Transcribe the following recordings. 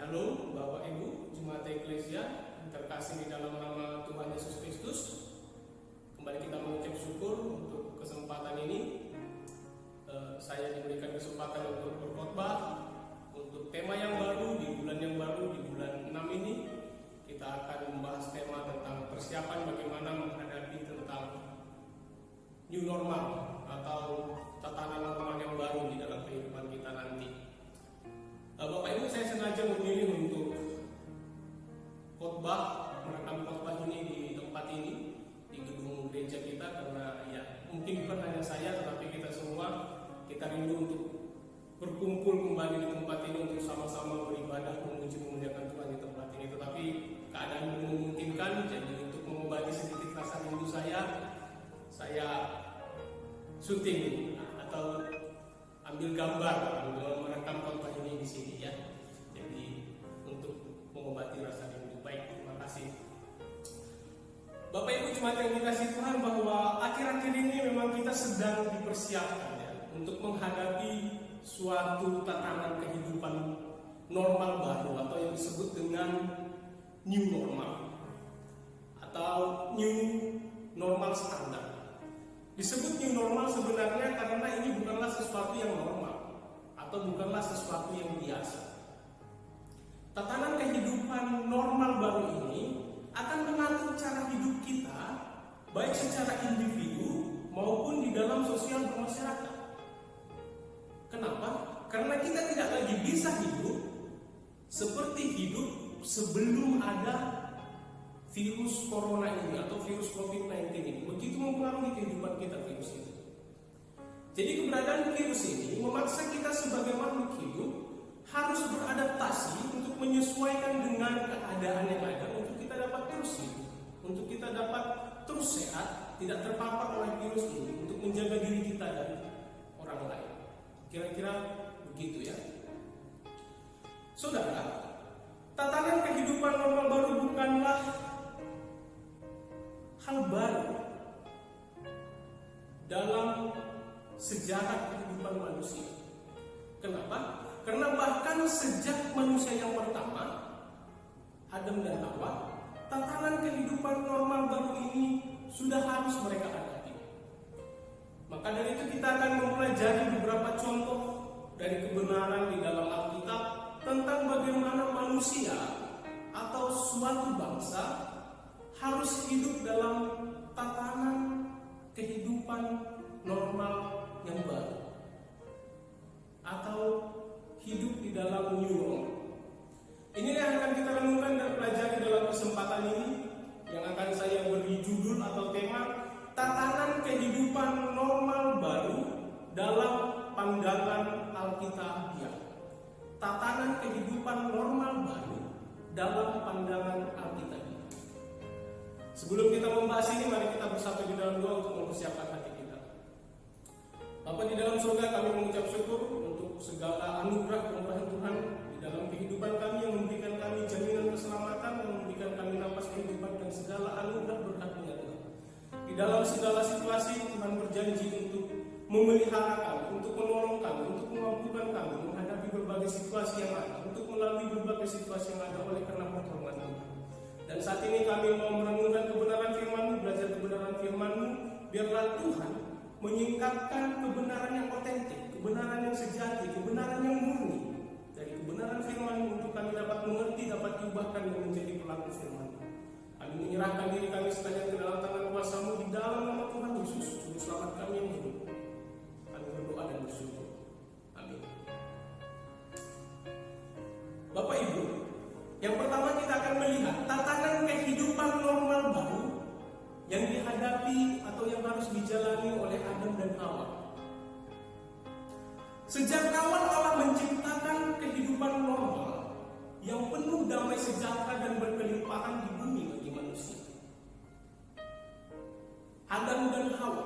Halo Bapak Ibu, Jemaat Eklesia terkasih di dalam nama Tuhan Yesus Kristus. Kembali kita mengucap syukur untuk kesempatan ini. Saya diberikan kesempatan untuk berkhotbah untuk tema yang baru di bulan yang baru, di bulan 6 ini. Kita akan membahas tema tentang persiapan bagaimana menghadapi tentang new normal atau tatanan normal yang baru di dalam kehidupan kita nanti. Bapak Ibu, saya sengaja memilih untuk merekam khotbah ini di tempat ini, di gedung gereja kita, karena ya mungkin bukan hanya saya tetapi kita semua, kita rindu untuk berkumpul kembali di tempat ini untuk sama-sama beribadah, memuji memuliakan Tuhan di tempat ini. Tetapi keadaan belum memungkinkan, jadi untuk mengobati sedikit rasa rindu saya syuting atau ambil gambar merekam khotbah ini di sini ya. Jadi untuk mengobati rasa rindu. Baik, terima kasih. Bapak Ibu jemaat yang dikasihi Tuhan, bahwa akhir-akhir ini memang kita sedang dipersiapkan ya untuk menghadapi suatu tatanan kehidupan normal baru atau yang disebut dengan new normal atau new normal standar. Disebut new normal sebenarnya karena ini bukanlah sesuatu yang normal atau bukanlah sesuatu yang biasa. Tatanan kehidupan normal baru ini akan mengatur cara hidup kita, baik secara individu maupun di dalam sosial bermasyarakat. Kenapa? Karena kita tidak lagi bisa hidup seperti hidup sebelum ada virus corona ini atau virus COVID-19 ini. Begitu mempengaruhi kehidupan kita virus ini. Jadi keberadaan virus ini memaksa kita sebagai makhluk hidup harus beradaptasi untuk menyesuaikan dengan keadaan yang ada, untuk kita dapat terus hidup, untuk kita dapat terus sehat, tidak terpapar oleh virus ini, untuk menjaga diri kita dan orang lain. Kira-kira begitu ya. Saudara, tatanan kehidupan normal baru bukanlah hal baru dalam sejarah kehidupan manusia. Kenapa? Karena bahkan sejak manusia yang pertama, Adam dan Hawa, tatanan kehidupan normal baru ini sudah harus mereka hadapi. Maka dari itu kita akan mempelajari beberapa contoh dari kebenaran di dalam Alkitab tentang bagaimana manusia atau suatu bangsa harus hidup dalam tatanan kehidupan normal yang baru atau hidup di dalam new normal. Ini yang akan kita renungkan dan pelajari dalam kesempatan ini, yang akan saya beri judul atau tema tatanan kehidupan normal baru dalam pandangan Alkitabiah. Tatanan kehidupan normal baru dalam pandangan Alkitabiah. Sebelum kita membahas ini, mari kita bersatu di dalam doa untuk mempersiapkan hati kita. Bapa di dalam surga, kami mengucap syukur untuk segala anugerah kemurahan Tuhan di dalam kehidupan kami, yang memberikan kami jaminan keselamatan, yang memberikan kami napas kehidupan dan segala anugerah berkat-Nya Tuhan. Di dalam segala situasi Tuhan berjanji untuk memelihara kami, untuk menolong kami, untuk memampukan kami menghadapi berbagai situasi yang ada, untuk melalui berbagai situasi yang ada oleh karena pertolongan Tuhan. Dan saat ini kami mau merenungkan kebenaran firman-Mu, belajar kebenaran firman-Mu. Biarlah Tuhan menyingkapkan kebenaran yang otentik, kebenaran yang sejati, kebenaran yang murni dari kebenaran firman-Mu untuk kami dapat mengerti, dapat diubahkan dan menjadi pelaku firman-Mu. Kami menyerahkan diri kami sekalian ke dalam tangan kuasa-Mu di dalam nama Tuhan Yesus, Juru Selamat kami yang hidup. Kami berdoa dan bersyukur. Amin. Bapak Ibu, yang pertama kita akan melihat tatanan kehidupan normal baru yang dihadapi atau yang harus dijalani oleh Adam dan Hawa. Sejak awal Allah menciptakan kehidupan normal yang penuh damai sejahtera dan berkelimpahan di bumi bagi manusia. Adam dan Hawa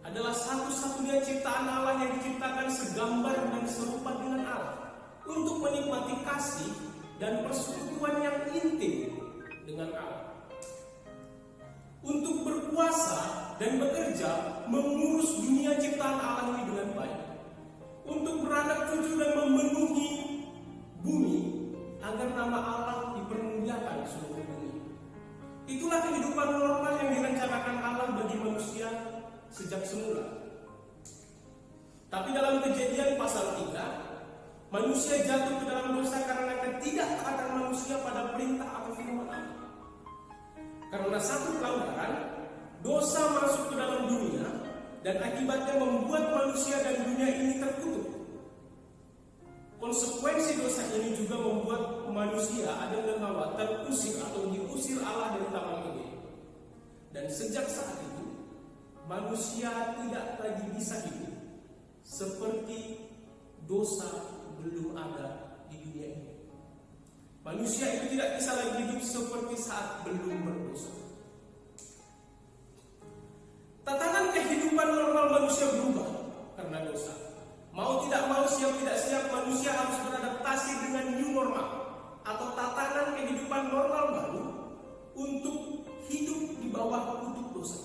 adalah satu-satunya ciptaan Allah yang diciptakan segambar dan serupa dengan Allah untuk menikmati kasih dan persekutuan yang intim dengan Allah, untuk berkuasa dan bekerja mengurus dunia ciptaan Allah ini dengan baik, untuk beranak cucu dan memenuhi bumi Manusia jatuh ke dalam dosa karena ketidaktaatan manusia pada perintah atau firman Allah. Karena satu pelanggaran, dosa masuk ke dalam dunia dan akibatnya membuat manusia dan dunia ini terkutuk. Konsekuensi dosa ini juga membuat manusia Adam dan Hawa terusir atau diusir Allah dari taman Eden. Dan sejak saat itu, manusia tidak lagi bisa hidup seperti dosa belum ada di dunia ini. Manusia itu tidak bisa lagi hidup seperti saat belum berdosa. Tatanan kehidupan normal manusia berubah karena dosa. Mau tidak mau, siap tidak siap, manusia harus beradaptasi dengan new normal atau tatanan kehidupan normal baru untuk hidup di bawah kutuk dosa.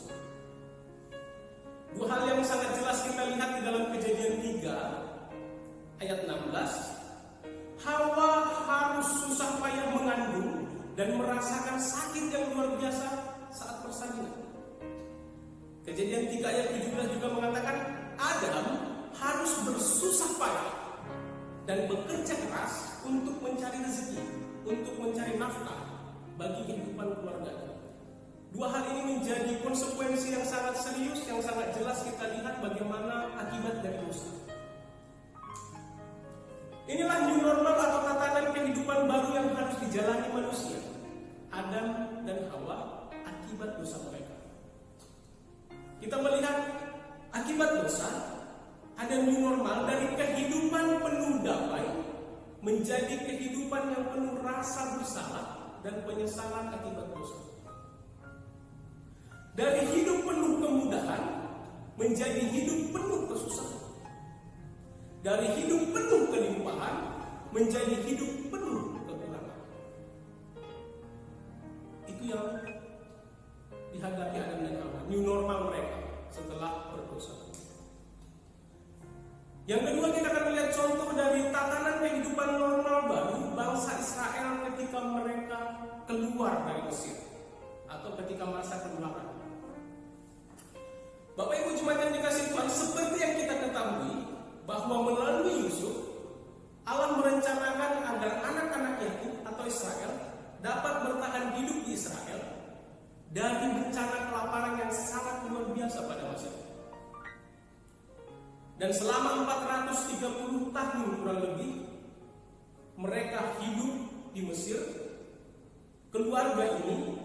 Dua hal yang sangat jelas kita lihat di dalam Kejadian 3 ayat 16. Hawa harus susah payah mengandung dan merasakan sakit yang luar biasa saat persalinan. Kejadian 3 ayat 17 juga mengatakan Adam harus bersusah payah dan bekerja keras untuk mencari rezeki, untuk mencari nafkah bagi kehidupan keluarga. Dua hal ini menjadi konsekuensi yang sangat serius, yang sangat jelas kita lihat bagaimana akibat dari dosa. Inilah new normal atau tatanan kehidupan baru yang harus dijalani manusia, Adam dan Hawa, akibat dosa mereka. Kita melihat akibat dosa, ada new normal dari kehidupan penuh damai menjadi kehidupan yang penuh rasa bersalah dan penyesalan akibat dosa. Dari hidup penuh kemudahan menjadi hidup penuh kesusahan. Dari hidup penuh kelimpahan menjadi hidup penuh kekurangan. Itu yang dihadapi Adam dan Hawa, new normal mereka setelah berdosa. Yang kedua, kita akan melihat contoh dari tatanan kehidupan normal baru bangsa Israel ketika mereka keluar dari Mesir atau ketika masa keluaran. Bapak Ibu jemaat yang dikasihi Tuhan, seperti yang kita ketahui bahwa melalui Yusuf Allah merencanakan agar anak-anak Yakub atau Israel dapat bertahan hidup di Israel dari bencana kelaparan yang sangat luar biasa pada masa itu. Dan selama 430 tahun kurang lebih mereka hidup di Mesir. Keluarga ini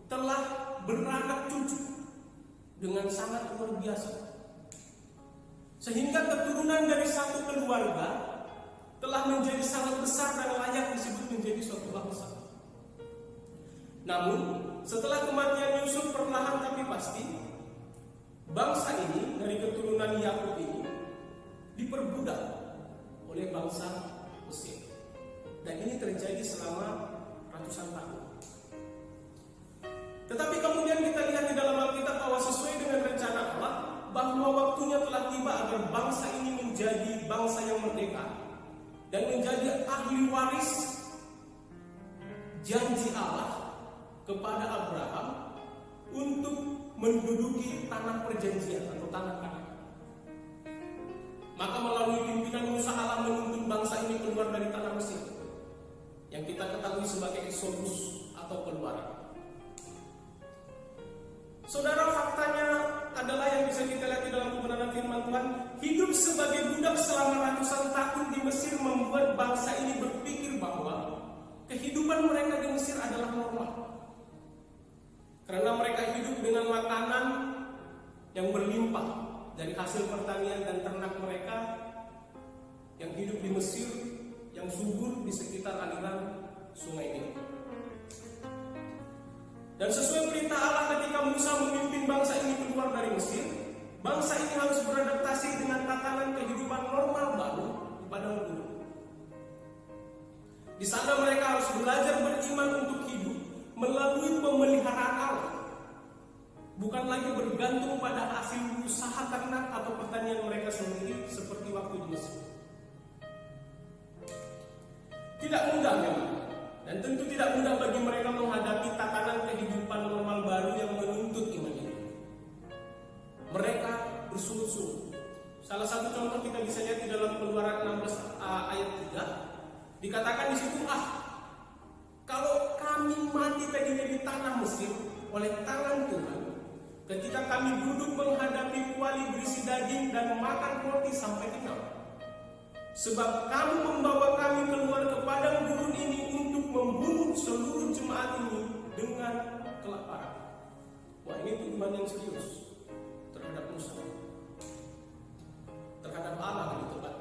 telah beranak cucu dengan sangat luar biasa, sehingga keturunan dari satu keluarga telah menjadi sangat besar dan layak disebut menjadi suatu bangsa. Namun setelah kematian Yusuf perlahan tapi pasti, bangsa ini dari keturunan Yakub ini diperbudak oleh bangsa Mesir, dan ini terjadi selama ratusan tahun. Tetapi kemudian kita lihat di dalam Alkitab bahwa sesuai dengan rencana Allah, bahwa waktunya telah tiba agar bangsa ini menjadi bangsa yang merdeka dan menjadi ahli waris janji Allah kepada Abraham untuk menduduki tanah perjanjian atau tanah Kanaan. Maka melalui pimpinan Musa, Allah menuntun bangsa ini keluar dari tanah Mesir yang kita ketahui sebagai Exodus atau keluaran. Saudara, faktanya adalah yang bisa kita lihat di dalam kebenaran firman Tuhan, hidup sebagai budak selama ratusan tahun di Mesir membuat bangsa ini berpikir bahwa kehidupan mereka di Mesir adalah normal. Karena mereka hidup dengan makanan yang berlimpah dari hasil pertanian dan ternak mereka yang hidup di Mesir yang subur di sekitar aliran sungai ini. Dan sesuai perintah Allah ketika Musa memimpin bangsa ini keluar dari Mesir, bangsa ini harus beradaptasi dengan tatanan kehidupan normal baru di padang gurun. Di sana mereka harus belajar beriman untuk hidup melalui pemeliharaan Allah, bukan lagi bergantung pada hasil usaha ternak atau pertanian mereka sendiri seperti waktu di Mesir. Tidak mudah memang, dan tentu tidak mudah bagi mereka menghadapi tatanan kehidupan normal baru yang menuntut iman ini. Mereka bersungut-sungut. Salah satu contoh kita bisa lihat di dalam Keluaran 16 ayat Dikatakan di situ, kalau kami mati tadinya di tanah Mesir oleh tangan Tuhan, ketika kami duduk menghadapi kuali berisi daging dan makan roti sampai kenyang. Sebab kamu membawa kami keluar ke padang gurun ini untuk membunuh seluruh jemaat ini dengan kelaparan. Wah, ini tuduhan yang serius terhadap Musa, terhadap Allah di tempat.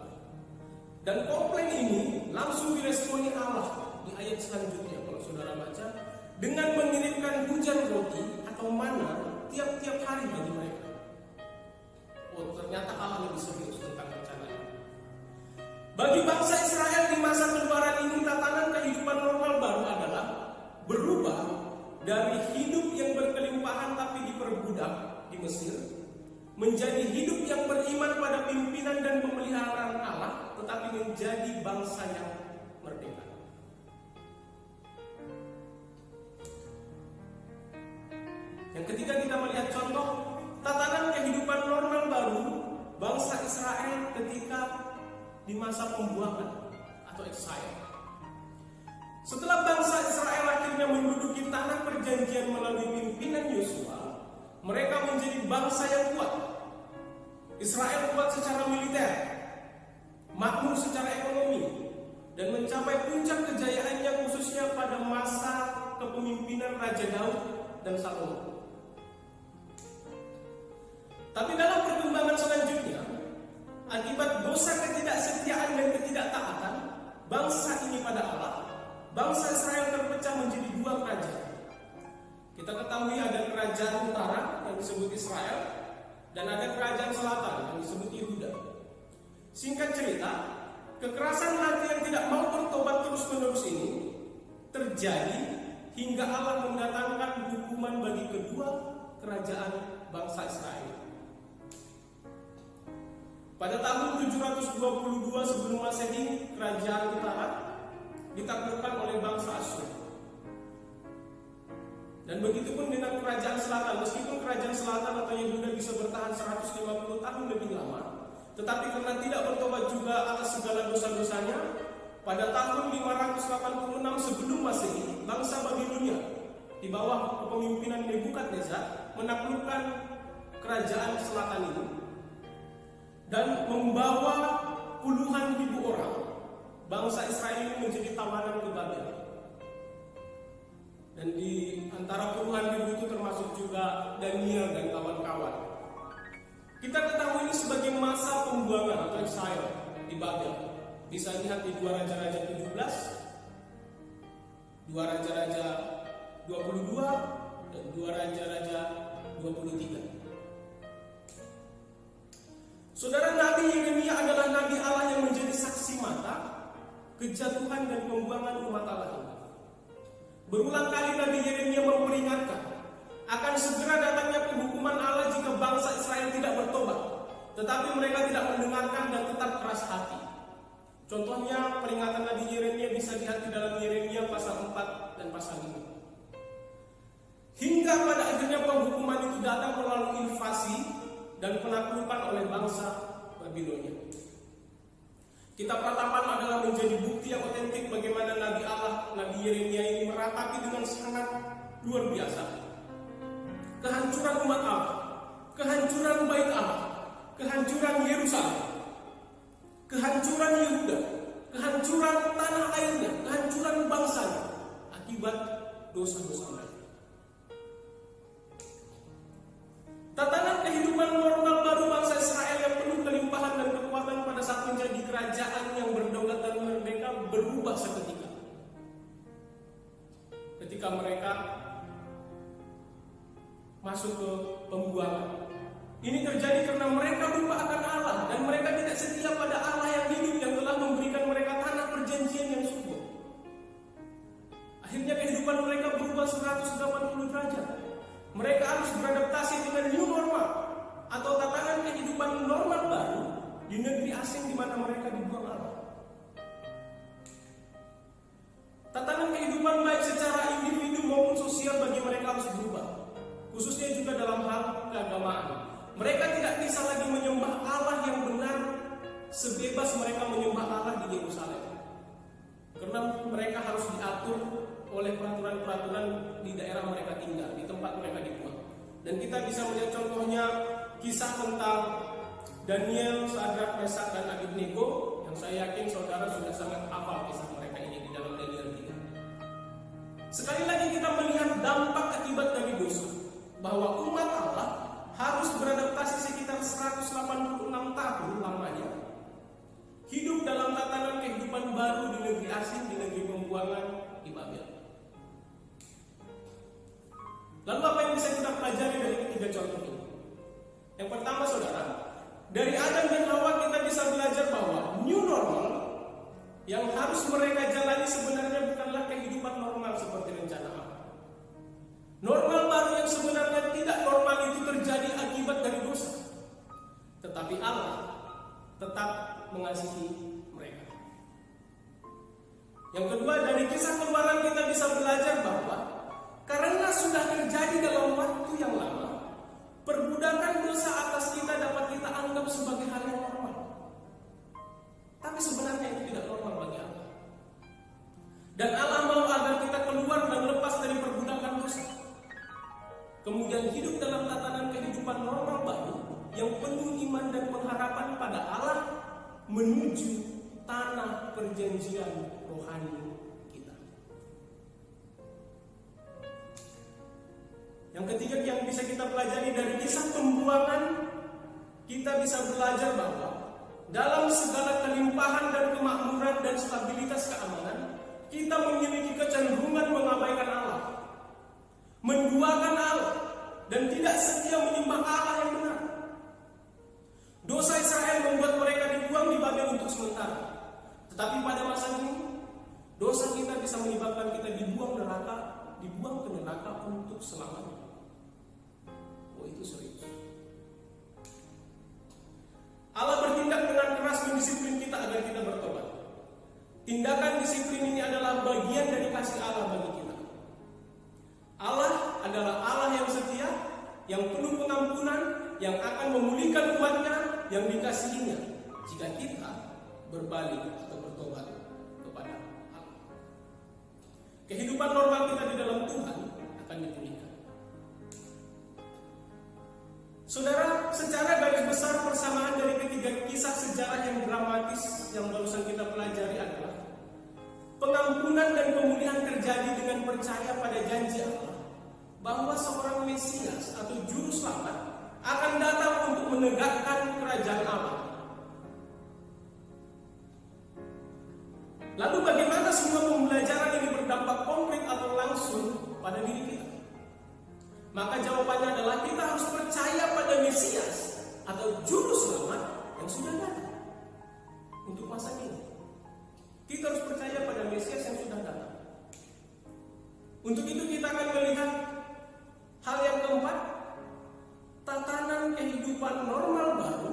Dan komplain ini langsung diresponi Allah di ayat selanjutnya, kalau saudara baca, dengan mengirimkan hujan roti atau mana tiap-tiap hari bagi mereka. Oh, ternyata Allah lebih serius tentang rencananya. Bagi bangsa Israel di masa keluaran ini, tatanan kehidupan normal baru adalah berubah dari hidup yang berkelimpahan tapi diperbudak di Mesir, menjadi hidup yang beriman pada pimpinan dan pemeliharaan Allah, tetapi menjadi bangsa yang merdeka. Yang ketiga, kita melihat contoh tatanan kehidupan normal baru bangsa Israel ketika di masa pembuangan atau exile. Setelah bangsa Israel akhirnya menduduki tanah perjanjian melalui pimpinan Yosua, mereka menjadi bangsa yang kuat. Israel kuat secara militer, makmur secara ekonomi, dan mencapai puncak kejayaannya khususnya pada masa kepemimpinan Raja Daud dan Salomo. Tapi dalam perkembangan selanjutnya, akibat dosa ketidaksetiaan dan ketidaktaatan bangsa ini pada Allah, bangsa Israel terpecah menjadi dua kerajaan. Kita ketahui ada kerajaan utara yang disebut Israel, dan ada kerajaan selatan yang disebut Yehuda. Singkat cerita, kekerasan hati yang tidak mau bertobat terus-menerus ini terjadi hingga Allah mendatangkan hukuman bagi kedua kerajaan bangsa Israel. Pada tahun 722 sebelum Masehi, kerajaan utara ditaklukkan oleh bangsa Asyur. Dan begitu pun dengan kerajaan selatan, meskipun kerajaan selatan atau Yehuda bisa bertahan 150 tahun lebih lama, tetapi karena tidak bertobat juga atas segala dosa-dosanya, pada tahun 586 sebelum Masehi, bangsa Babilonia di bawah kepemimpinan Nebukadnezar menaklukkan kerajaan selatan ini dan membawa puluhan ribu orang bangsa Israel ini menjadi tawanan ke Babel. Dan di antara puluhan ribu itu termasuk juga Daniel dan kawan-kawan. Kita ketahui ini sebagai masa pembuangan atau exile di Babel. Bisa lihat di 2 Raja-Raja 17, 2 Raja-Raja 22, dan 2 Raja-Raja 23. Saudara, Nabi Yeremia adalah Nabi Allah yang menjadi saksi mata kejatuhan dan pembuangan umat Allah ini. Berulang kali Nabi Yeremia memperingatkan akan segera datangnya penghukuman Allah jika bangsa Israel tidak bertobat, tetapi mereka tidak mendengarkan dan tetap keras hati. Contohnya peringatan Nabi Yeremia bisa dilihat di dalam Yeremia pasal 4 dan pasal 5. Hingga pada akhirnya penghukuman itu datang melalui invasi dan penaklukan oleh bangsa Babilonia. Kitab Ratapan adalah menjadi bukti yang otentik bagaimana Nabi Allah, Nabi Yeremia ini meratapi dengan sangat luar biasa kehancuran umat Allah, kehancuran bait Allah, kehancuran Yerusalem, kehancuran Yehuda, kehancuran tanah airnya, kehancuran bangsanya akibat dosa-dosa mereka. Tatanan kehidupan normal baru bangsa Israel yang penuh kelimpahan dan kekuatan pada saat menjadi kerajaan yang berdaulat dan merdeka berubah seketika. Ketika mereka masuk ke pembuangan. Ini terjadi karena mereka lupa akan Allah dan mereka tidak setia pada Allah yang hidup yang telah memberikan mereka tanah perjanjian yang subur. Akhirnya kehidupan mereka berubah 180 derajat. Mereka harus beradaptasi dengan new normal atau tatanan kehidupan normal baru di negeri asing di mana mereka dibuang Allah. Tatanan kehidupan baik secara individu maupun sosial bagi mereka harus berubah, khususnya juga dalam hal keagamaan. Mereka tidak bisa lagi menyembah Allah yang benar sebebas mereka menyembah Allah di Yerusalem. mereka harus diatur oleh peraturan-peraturan di daerah mereka tinggal, di tempat mereka dibuang. Dan kita bisa melihat contohnya kisah tentang Daniel, Sadrak, Mesak, dan Abednego, yang saya yakin saudara sudah sangat hafal kisah mereka ini di dalam Daniel 3. Sekali lagi kita melihat dampak akibat dari dosa, bahwa umat Allah harus beradaptasi sekitar 186 tahun lamanya, hidup dalam tatanan kehidupan baru di negeri asing, di negeri pembuangan di Babel. Lalu apa yang bisa kita pelajari dari ketiga contoh ini? Yang pertama saudara, dari Adam dan Hawa kita bisa belajar bahwa new normal yang harus mereka jalani sebenarnya bukanlah kehidupan normal seperti rencana Allah. Normal baru yang sebenarnya tidak normal itu terjadi akibat dari dosa. Tetapi Allah tetap mengasihi mereka. Yang kedua, dari kisah Keluaran kita bisa belajar bahwa karena sudah terjadi dalam waktu yang lama, perbudakan dosa atas kita dapat kita anggap sebagai hal yang normal. Tapi sebenarnya itu tidak normal bagi Allah. Dan Allah mau agar kita keluar dan lepas dari perbudakan dosa, kemudian hidup dalam tatanan kehidupan normal baru yang penuh iman dan pengharapan pada Allah menuju tanah perjanjian rohani kita. Yang ketiga yang bisa kita pelajari dari kisah pembuangan, kita bisa belajar bahwa dalam segala kelimpahan dan kemakmuran dan stabilitas keamanan, kita memiliki kecenderungan mengabaikan Allah, menduakan Allah, dan tidak setia menyembah Allah yang benar. Dosa Israel membuat mereka dibuang di Babel untuk sementara. Tetapi pada masa ini, dosa kita bisa menyebabkan kita dibuang ke neraka untuk selamanya. Oh, itu serius. Allah bertindak dengan keras mendisiplin kita agar kita bertobat. Tindakan disiplin ini adalah bagian dari kasih Allah bagi kita. Allah adalah Allah yang setia, yang penuh pengampunan, yang akan memulihkan umatnya yang dikasihinya jika kita berbalik atau bertobat kepada Allah. Kehidupan normal kita di dalam Tuhan akan dipulihkan. Saudara, secara garis besar persamaan dari ketiga kisah sejarah yang dramatis yang barusan kita pelajari adalah pengampunan dan pemulihan terjadi dengan percaya pada janji Allah bahwa seorang Mesias atau juru selamat akan datang untuk menegakkan kerajaan Allah. Lalu bagaimana semua pembelajaran ini berdampak konkret atau langsung pada diri kita? Maka jawabannya adalah kita harus percaya pada Mesias atau juru selamat yang sudah datang untuk masa ini. Kita harus percaya pada Mesias yang sudah datang. Untuk itu kita akan melihat hal yang keempat, tatanan kehidupan normal baru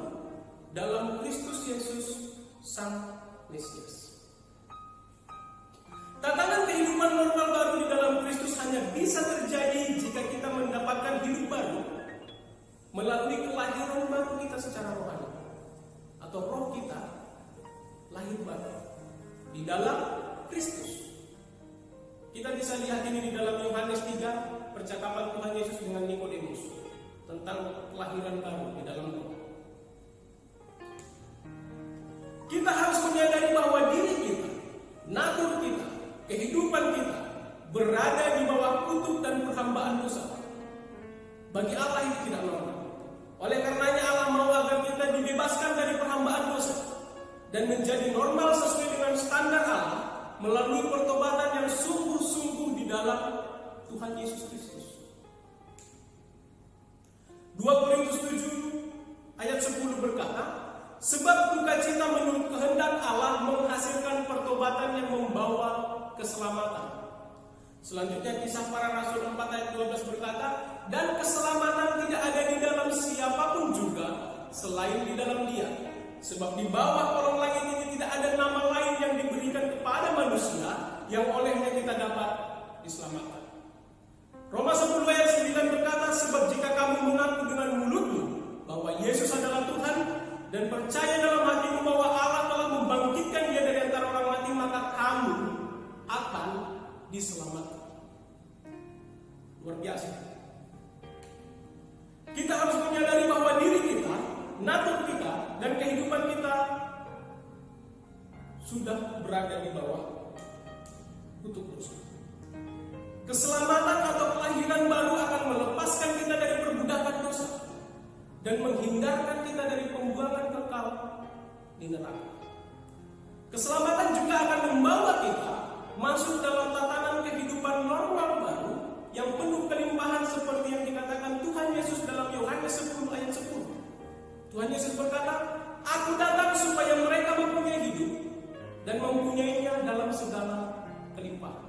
dalam Kristus Yesus Sang Mesias. Tatanan kehidupan normal baru di dalam Kristus hanya bisa terjadi jika kita mendapatkan hidup baru melalui kelahiran baru kita secara rohani, atau roh kita lahir baru di dalam Kristus. Kita bisa lihat ini di dalam Yohanes 3, percakapan Tuhan Yesus dengan Nikodemus tentang kelahiran baru di dalam roh. Kita harus menyadari bahwa diri kita, natur kita, kehidupan kita berada di bawah kutuk dan perhambaan dosa. Bagi Allah itu tidak normal. Oleh karenanya Allah mau agar kita dibebaskan dari perhambaan dosa dan menjadi normal sesuai dengan standar Allah melalui pertobatan yang sungguh-sungguh di dalam Tuhan Yesus Kristus. 2 Korintus 7 ayat 10 berkata, sebab sukacita menurut kehendak Allah menghasilkan pertobatan yang membawa keselamatan. Selanjutnya kisah para rasul 4 ayat 12 berkata, dan keselamatan tidak ada di dalam siapapun juga selain di dalam Dia. Sebab di bawah kolong langit ini tidak ada nama lain yang diberikan kepada manusia yang olehnya kita dapat diselamatkan. Roma 10 ayat 9 berkata, sebab jika kamu mengaku dengan mulutmu bahwa Yesus adalah Tuhan dan percaya dalam hatimu bahwa Allah telah membangkitkan Dia dari antara orang mati, maka kamu akan diselamatkan. Luar biasa. Kita harus menyadari bahwa diri kita, natur kita, dan kehidupan kita sudah berada di bawah kutuk dosa. Keselamatan atau kelahiran baru akan melepaskan kita dari perbudakan dosa dan menghindarkan kita dari pembuangan kekal di neraka. Keselamatan juga akan membawa kita masuk dalam tatanan kehidupan normal baru yang penuh kelimpahan seperti yang dikatakan Tuhan Yesus dalam Yohanes 10 ayat 10. Tuhan Yesus berkata, "Aku datang supaya mereka mempunyai hidup dan mempunyainya dalam segala kelimpahan."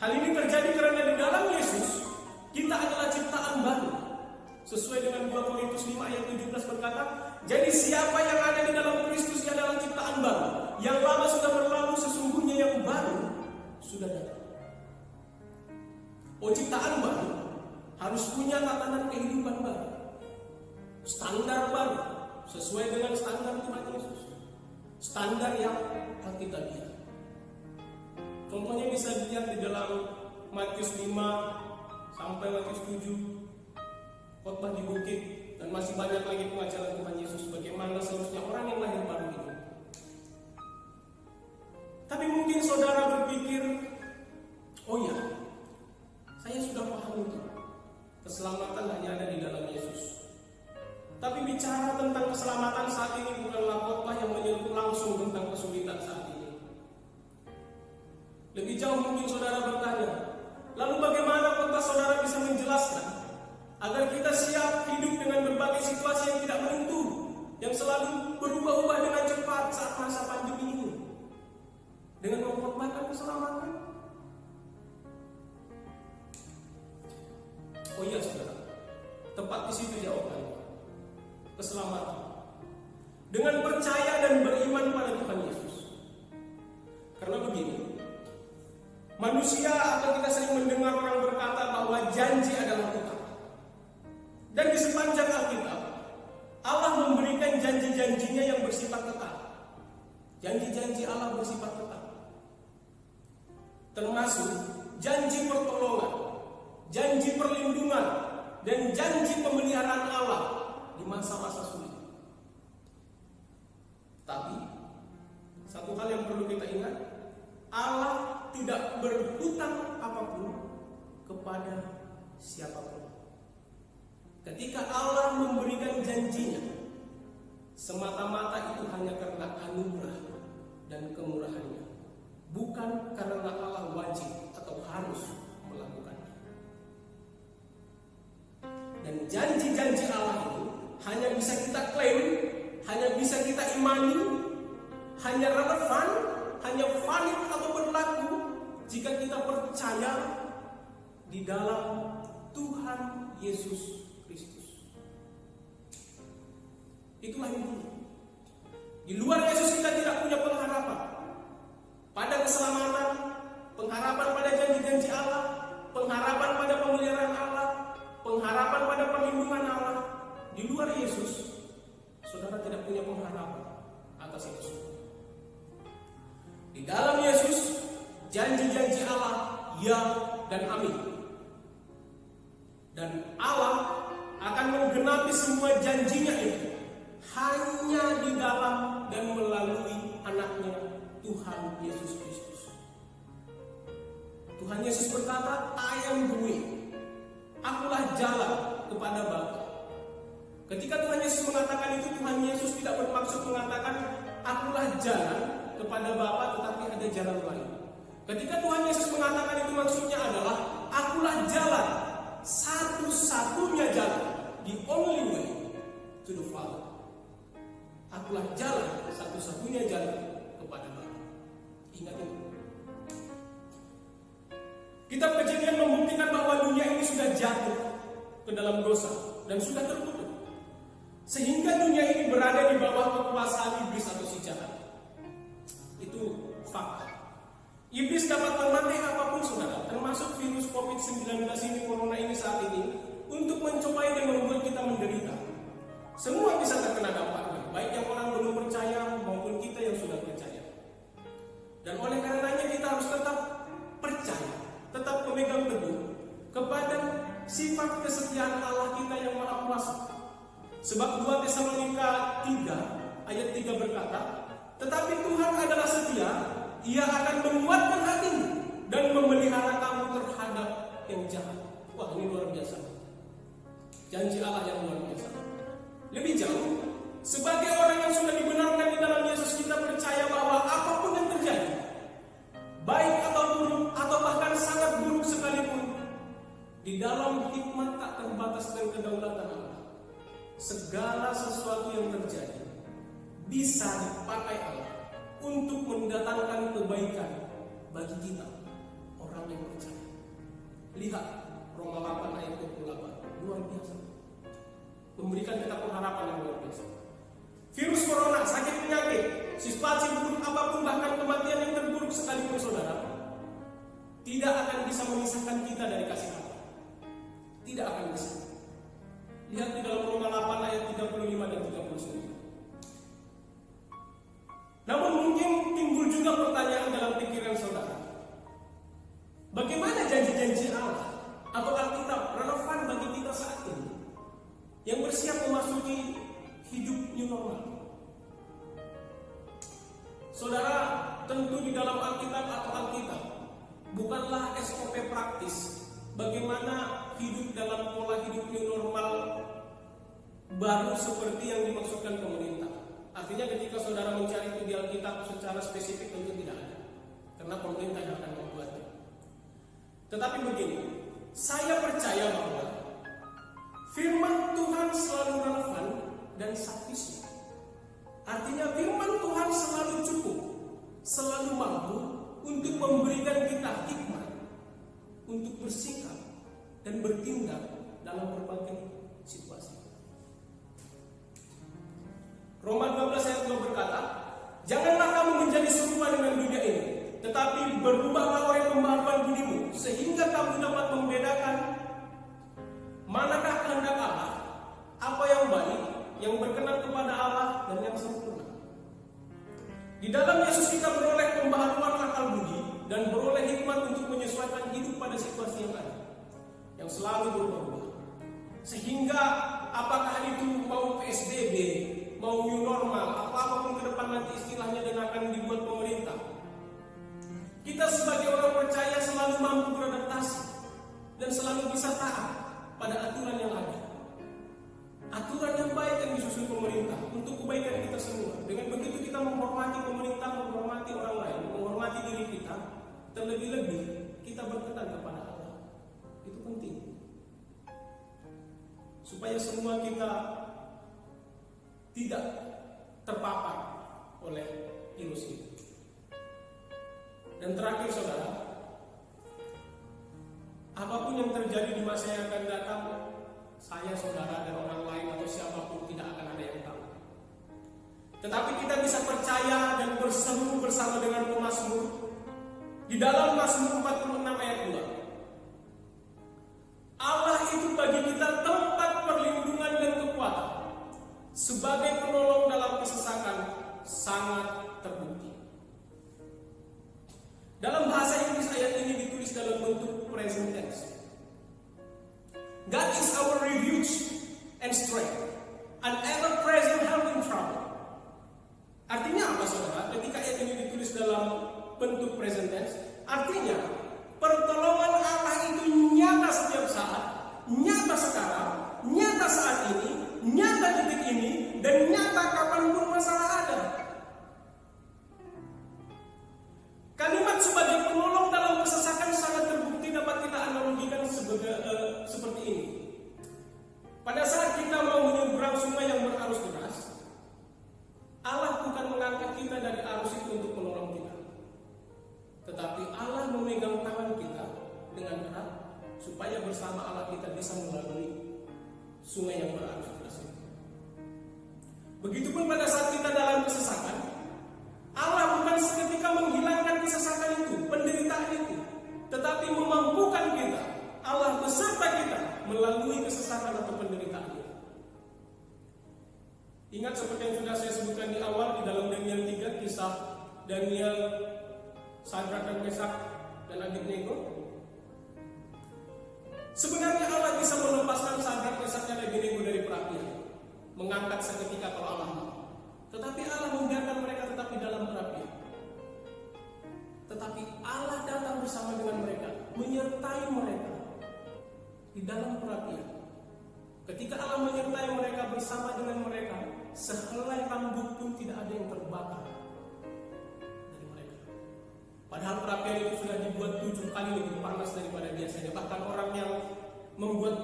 Hal ini terjadi karena di dalam Yesus kita adalah ciptaan baru. Sesuai dengan 2 Korintus 5 ayat 17 berkata, "Jadi siapa yang ada di dalam Kristus adalah ciptaan baru. Yang lama sudah berlalu, sesungguhnya yang baru sudah datang." Ciptaan baru harus punya tatanan kehidupan baru, standar baru, sesuai dengan standar Tuhan Yesus, standar yang alkitabiah. Contohnya bisa dilihat di dalam Matius 5 sampai Matius 7, khotbah di bukit, dan masih banyak lagi pengajaran Tuhan Yesus bagaimana seharusnya orang yang lahir baru itu. Tapi mungkin saudara berpikir, "Oh ya, saya sudah paham itu. Keselamatan hanya ada di dalam Yesus." Tapi bicara tentang keselamatan saat ini bukanlah khotbah yang menyentuh langsung tentang kesulitan saat ini. Lebih jauh mungkin saudara bertanya, lalu bagaimana khotbah saudara bisa menjelaskan agar kita siap hidup dengan berbagai situasi yang tidak menentu, yang selalu berubah-ubah dengan cepat saat masa pandemi ini, dengan mengkhotbahkan keselamatan? Oh iya saudara, tepat di situ jawabannya. Keselamatan dengan percaya dan beriman pada Tuhan Yesus. Karena begini, manusia atau kita sering mendengar orang berkata bahwa janji adalah hutang. Dan di sepanjang Alkitab, Allah memberikan janji-janjinya yang bersifat tetap. Janji-janji Allah bersifat tetap, termasuk janji pertolongan, janji perlindungan, dan janji pemeliharaan Allah di masa-masa sulit. Tapi satu hal yang perlu kita ingat, Allah tidak berhutang apapun kepada siapapun. Ketika Allah memberikan janjinya, semata-mata itu hanya karena anugerah dan kemurahannya, bukan karena Allah wajib atau harus melakukannya. Dan janji-janji Allah itu hanya bisa kita klaim, hanya bisa kita imani, hanya relevan, hanya valid atau berlaku jika kita percaya di dalam Tuhan Yesus Kristus. Itulah intinya. Di luar Yesus kita tidak punya pengharapan pada keselamatan, pengharapan pada janji-janji Allah, pengharapan pada pemeliharaan Allah, pengharapan pada perlindungan Allah. Di luar Yesus, saudara tidak punya pengharapan atas itu semua. Di dalam Yesus, janji-janji Allah ya dan amin. Dan Allah akan menggenapi semua janjinya itu hanya di dalam dan melalui anaknya Tuhan Yesus Kristus. Tuhan Yesus berkata, "I am the way." Akulah jalan kepada Bapa. Ketika Tuhan Yesus mengatakan itu, Tuhan Yesus tidak bermaksud mengatakan akulah jalan kepada Bapa, tetapi ada jalan lain. Ketika Tuhan Yesus mengatakan itu, maksudnya adalah akulah jalan, satu-satunya jalan, the only way to the Father. Akulah jalan, satu-satunya jalan kepada Bapa. Ingat itu. Kitab Kejadian membuktikan bahwa dunia ini sudah jatuh ke dalam dosa dan sudah terkutuk, sehingga dunia ini berada di bawah kekuasaan iblis atau si jahat. Itu fakta. Iblis dapat memakai apapun saudara, termasuk virus COVID-19 ini, corona ini saat ini, untuk mencobai dan membuat kita menderita. Semua bisa terkena dampaknya, baik yang orang belum percaya maupun kita yang sudah percaya. Dan oleh karenanya kita sifat kesetiaan Allah kita yang maha kuasa. Sebab 2 Tesalonika 3 ayat 3 berkata, tetapi Tuhan adalah setia, Ia akan menguatkan hatimu dan memelihara kamu terhadap yang jahat. Wah, ini luar biasa. Janji Allah yang luar biasa. Lebih jauh, sebagai orang yang sudah dibenarkan di dalam Yesus, kita percaya bahwa apapun yang terjadi, baik atau buruk atau bahkan sangat buruk sekalipun, di dalam hikmat tak terbatas dan kedaulatan Allah, segala sesuatu yang terjadi bisa dipakai Allah untuk mendatangkan kebaikan bagi kita, orang yang percaya. Lihat Roma 8 ayat 28, luar biasa. Memberikan kita pengharapan yang luar biasa. Virus corona, sakit penyakit, situasi buruk apapun, bahkan kematian yang terburuk sekalipun saudara, tidak akan bisa memisahkan kita dari kasih Allah. Tidak akan bisa. Lihat di dalam Roma 8 ayat 35 dan 39. Namun mungkin timbul juga pertanyaan dalam pikiran saudara. Bagaimana janji-janji Allah atau Alkitab relevan bagi kita saat ini yang bersiap memasuki hidup new normal? Saudara, tentu di dalam Alkitab atau Alkitab bukanlah SOP praktis bagaimana hidup dalam pola hidup new normal baru seperti yang dimaksudkan pemerintah. Artinya ketika saudara mencari itu di Alkitab secara spesifik tentu tidak ada, karena pemerintah yang akan membuatnya. Tetapi begini, saya percaya bahwa firman Tuhan selalu relevan dan sufficient. Artinya firman Tuhan selalu cukup, selalu mampu untuk memberikan kita hikmat untuk bersikap dan bertindak dalam berbagai situasi. Roma 12 ayat 2 berkata, janganlah kamu menjadi serupa dengan dunia ini, tetapi berubahlah oleh pembaharuan budimu, sehingga kamu dapat membedakan manakah kehendak Allah, apa yang baik, yang berkenan kepada Allah, dan yang sempurna. Di dalam Yesus kita beroleh pembaharuan akal budi dan beroleh hikmat untuk menyesuaikan hidup pada situasi yang ada, yang selalu berubah-ubah. Sehingga apakah itu mau PSBB, mau new normal, apapun ke depan nanti istilahnya dan akan dibuat pemerintah, kita sebagai orang percaya selalu mampu beradaptasi dan selalu bisa taat pada aturan yang ada. Aturan yang baik yang disusun pemerintah untuk kebaikan kita semua. Dengan begitu kita menghormati pemerintah, menghormati orang lain, menghormati diri kita, terlebih-lebih kita berkenan kepada Allah. Itu penting. Supaya semua kita tidak terpapar oleh virus itu. Dan terakhir saudara, apapun yang terjadi di masa yang akan datang, saya, saudara, dan orang lain atau siapapun tidak akan ada yang tahu. Tetapi kita bisa percaya dan berseru bersama dengan pemazmur di dalam Mazmur 46 ayat 2. Allah itu bagi kita tempat perlindungan dan kekuatan, sebagai penolong dalam kesesakan sangat terbukti. Dalam bahasa Inggris ayat ini ditulis dalam bentuk present tense. God is our refuge and strength, an ever-present help in trouble. Artinya apa saudara? Ketika ayat ini ditulis dalam bentuk present tense, artinya pertolongan Allah itu nyata setiap saat, nyata sekarang, nyata saat ini, nyata detik ini, dan nyata kapanpun masalah ada. Kalimat sebagai penolong dalam kesesakan sangat terbukti dapat kita analogikan seperti ini. Pada saat kita mau menyeberang sungai yang berarus deras, Allah bukan mengangkat kita dari arus itu untuk menolong kita, tetapi Allah memegang tangan kita dengan erat supaya bersama Allah kita bisa melalui sungai yang berarus deras itu. Begitupun pada saat kita dalam kesesakan, Allah bukan seketika menghilangkan kesesakan itu, penderitaan itu, tetapi memampukan kita, Allah beserta kita melalui kesesakan atau penderitaan itu. Ingat seperti yang sudah saya sebutkan di awal di dalam Daniel 3, kisah Daniel, Sadrak dan Mesak dan Abednego. Sebenarnya Allah bisa melepaskan Sadrak, Mesak dan Abednego dari perapian, mengangkat seketika kalau Allah mau. Tetapi Allah membiarkan mereka tetap di dalam perapian. Tetapi Allah datang bersama dengan mereka, menyertai mereka di dalam perapian. Ketika Allah menyertai mereka, bersama dengan mereka, sehelai rambut pun tidak ada yang terbakar dari mereka. Padahal perapian itu sudah dibuat 7 kali lebih panas daripada biasanya. Bahkan orang yang membuat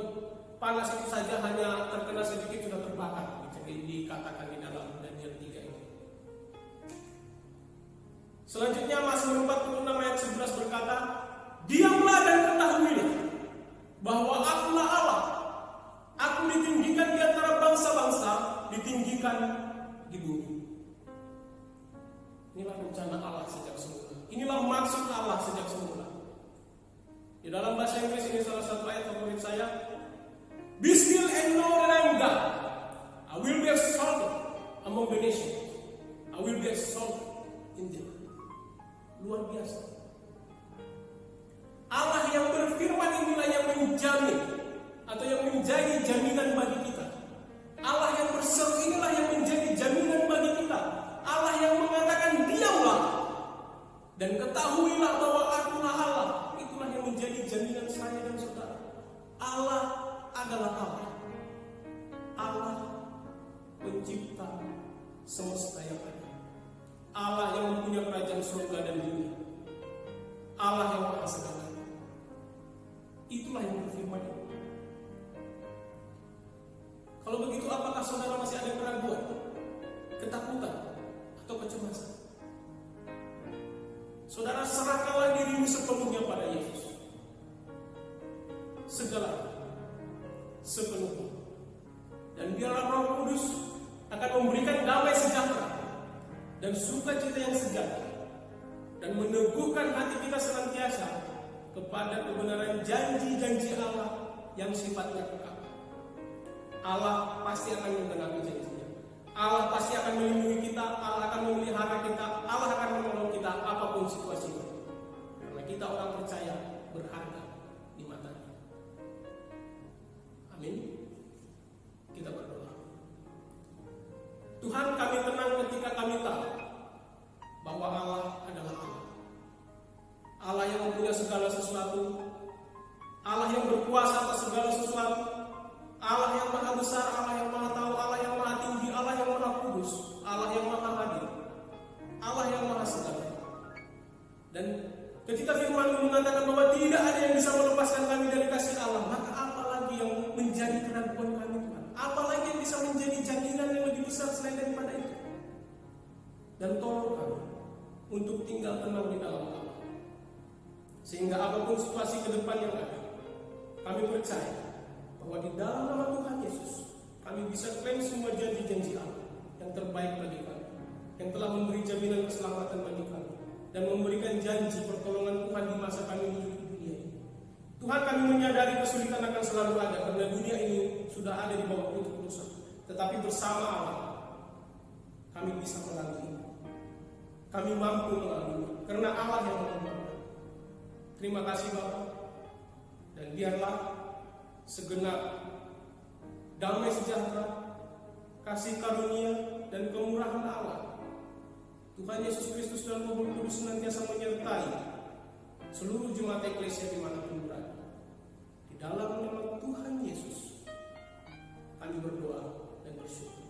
panas itu saja hanya terkena sedikit sudah terbakar. Jadi dikatakan di dalam Daniel 3 ini. Selanjutnya Mazmur 46 ayat 11 berkata, "Diamlah dan ketahuilah bahwa Akulah Allah. Aku ditinggikan di antara bangsa-bangsa, ditinggikan di bumi." Inilah rencana Allah sejak semula. Inilah maksud Allah sejak semula. Di dalam bahasa Inggris ini salah satu ayat favorit saya. "Be still and know that I am God. I will be exalted among the nations. I will be exalted in the earth." Luar biasa. Allah yang berfirman inilah yang menjamin atau yang menjadi jaminan bagi kita. Allah yang berseru inilah yang menjadi jaminan bagi kita. Allah yang mengatakan diamlah dan ketahuilah bahwa Akulah Allah. Itulah yang menjadi jaminan saya dan saudara. Allah adalah Allah. Allah pencipta semesta yang ada. Allah yang mempunyai kerajaan surga dan dunia. Allah yang maha segala. Itulah yang berfirman. Kalau begitu, apakah saudara masih ada keraguan, ketakutan, atau kecemasan? Saudara, serahkanlah dirimu sepenuhnya pada Yesus. Segala sepenuhnya. Dan biarlah Roh Kudus akan memberikan damai sejahtera dan sukacita yang sejati, dan meneguhkan hati kita senantiasa kepada kebenaran janji-janji Allah yang sifatnya kekal. Allah pasti akan menggenapi janjinya. Allah pasti akan melindungi kita. Allah akan memelihara kita. Allah akan menolong kita apapun situasinya. Karena kita orang percaya berharga di matanya. Amin. Kita berdoa. Tuhan, kami tenang ketika kami tahu bahwa Allah adalah Allah. Allah yang mempunyai segala sesuatu. Allah yang berkuasa atas segala sesuatu. Allah yang maha besar, Allah yang maha tahu, Allah yang maha tinggi, Allah yang maha kudus, Allah yang maha hadir, Allah yang maha segala. Dan ketika firman-Mu mengatakan bahwa tidak ada yang bisa melepaskan kami dari kasih Allah, maka apa lagi yang menjadi keraguan kami, Tuhan? Apa lagi yang bisa menjadi jaminan yang lebih besar selain daripada itu? Dan tolong kami untuk tinggal tenang di dalam Allah, sehingga apapun situasi ke depan yang ada, kami percaya bahwa di dalam nama Tuhan Yesus kami bisa klaim semua janji-janji Allah yang terbaik bagi kami, yang telah memberi jaminan keselamatan bagi kami, dan memberikan janji pertolongan Tuhan di masa kami hidup di dunia ini. Tuhan, kami menyadari kesulitan akan selalu ada, karena dunia ini sudah ada di bawah kutuk dosa. Tetapi bersama Allah kami bisa melalui, kami mampu melalui, karena Allah yang memampukan. Terima kasih Bapa, dan biarlah segenap damai sejahtera, kasih karunia, dan kemurahan Allah Tuhan Yesus Kristus dan Roh Kudus senantiasa menyertai seluruh jemaat eklesia dimanapun berada. Di dalam nama Tuhan Yesus kami berdoa dan bersyukur.